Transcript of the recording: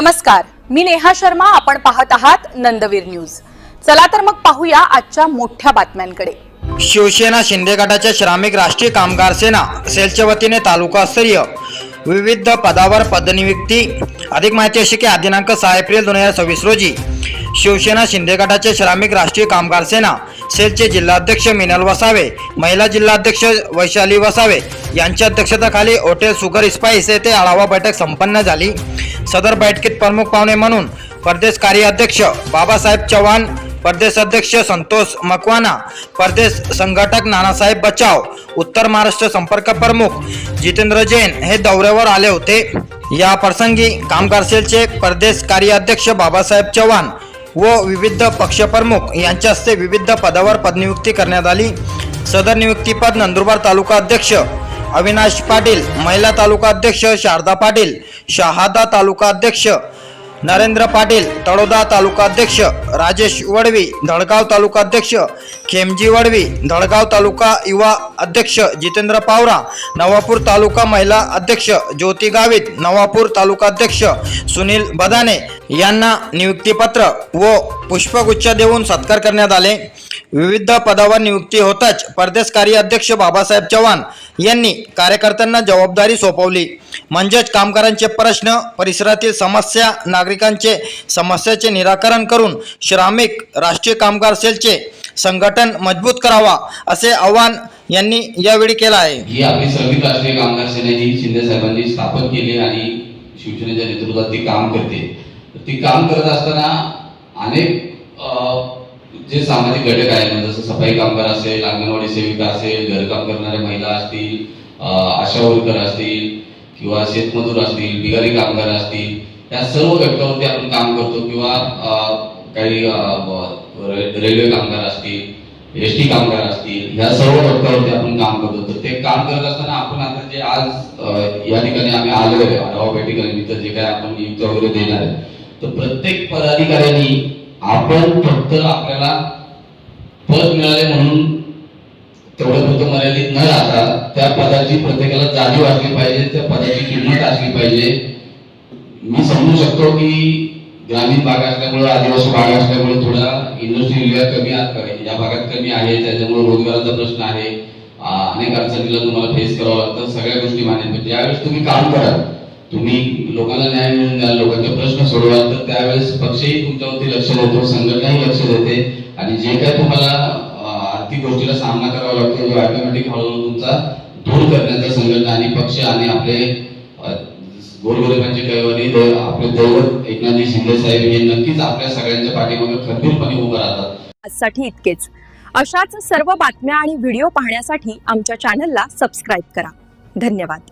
नमस्कार, मी नेहा शर्मा. आपण पाहत आहात नंदवीर न्यूज. चला तर मग पाहूया आजच्या मोठ्या बातम्यांकडे. शिवसेना शिंदे गटाच्या श्रमिक राष्ट्रीय कामगार सेना सेलच्या वतीने तालुकास्तरीय विविध पदावर पदनियुक्ती. अधिक माहिती अशी की दिनांक 6 एप्रिल 2026 रोजी शिवसेना शिंदे गटाचे श्रमिक राष्ट्रीय कामगार सेना सेलचे जिल्हाध्यक्ष मिनल वसावे, महिला जिल्हाध्यक्ष वैशाली वसावे यांच्या अध्यक्षतेखाली हॉटेल सुगर स्पाइस येथे आढावा बैठक संपन्न झाली. सदर बैठकीत प्रमुख पाहुणे म्हणून प्रदेश कार्याध्यक्ष बाबासाहेब चव्हाण, प्रदेश अध्यक्ष संतोष मकवाना, प्रदेश संघटक नानासाहेब बचाव, उत्तर महाराष्ट्र संपर्क प्रमुख जितेंद्र जैन हे दौऱ्यावर आले होते. या प्रसंगी कामगार सेलचे प्रदेश कार्याध्यक्ष बाबासाहेब चव्हाण व विविध पक्षप्रमुख यांच्या हस्ते विविध पदावर पदनियुक्ती करण्यात आली. सदर नियुक्तीपद नंदुरबार तालुका अध्यक्ष अविनाश पाटील, महिला तालुका अध्यक्ष शारदा पाटील, शहादा तालुका अध्यक्ष नरेंद्र पाटील, तळोदा तालुका अध्यक्ष राजेश वडवी, धडगाव तालुका अध्यक्ष खेमजी वडवी, धडगाव तालुका युवा अध्यक्ष जितेंद्र पावरा, नवापूर तालुका महिला अध्यक्ष ज्योती गावित, नवापूर तालुका अध्यक्ष सुनील बदाने यांना नियुक्तीपत्र व पुष्पगुच्छ देऊन सत्कार करण्यात आले. विविध पदावर नियुक्ती होताच प्रदेश कार्याध्यक्ष बाबासाहेब चव्हाण यांनी कार्यकर्त्यांना जबाबदारी सोपवली. म्हणजेच कामगारांचे प्रश्न, परिसरातील समस्या, नागरिकांचे समस्याचे निराकरण करून श्रमिक राष्ट्रीय कामगार सेलचे संघटन मजबूत करावा असे आवाहन यांनी यावेळी केलं आहे. ही आपली श्रमिक राष्ट्रीय कामगार सेना ही शिंदे साहेबांनी स्थापन केली आणि शिवसेनेच्या नेतृत्वात ती काम करते. ती काम करत असताना अनेक जे सामाजिक घटक आहेत, जसं सफाई कामगार असेल, अंगणवाडी सेविका असेल, घरकाम करणाऱ्या महिला असतील, आशा वर्कर असतील किंवा शेतमजूर असतील, बिगारी कामगार असतील, या सर्व घटकावरती आपण काम करतो. किंवा काही रेल्वे कामगार असतील, एसटी कामगार असतील, ह्या सर्व घटकावरती आपण काम करतो. तर ते काम करत असताना आपण आता जे आज या ठिकाणी आम्ही आलो आहे आढावा बैठकीनिमित्त जे काय आपण नियुक्ती वगैरे देणार आहे, तर प्रत्येक पदाधिकाऱ्यांनी आपण फक्त आपल्याला पद मिळाले म्हणून तेवढं फक्त मर्यादित न राहता त्या पदाची प्रत्येकाला जाणीव असली पाहिजे, त्या पदाची किंमत असली पाहिजे. मी समजू शकतो की ग्रामीण भाग असल्यामुळे, आदिवासी भाग असल्यामुळे थोडा इंडस्ट्री एरिया कमी या भागात कमी आहे, त्याच्यामुळे रोजगाराचा प्रश्न आहे, अनेक अडचणीला तुम्हाला फेस करावं लागतं. सगळ्या गोष्टी मान्य, पण ज्यावेळेस तुम्ही काम कराल, तुम्ही लोकांना न्याय मिळवून द्याल, लोकांचे प्रश्न सोडवाल, तर त्यावेळेस पक्षही तुमच्यावरती लक्ष देतो, संघटनाही लक्ष देते आणि जे काय तुम्हाला आर्थिक गोष्टीला सामना करावा लागतो तो ऑटोमॅटिक हळूहळू तुमचा दूर करण्याचा संघटना आणि पक्ष आणि आपले गोरगरिबांचे कैवारी आपले दैवत एकनाथजी शिंदे साहेब हे नक्कीच आपल्या सगळ्यांच्या पाठीमागे खंबीरपणे उभं राहतात. आजसाठी इतकेच. अशाच सर्व बातम्या आणि व्हिडिओ पाहण्यासाठी आमच्या चॅनलला सबस्क्राईब करा. धन्यवाद.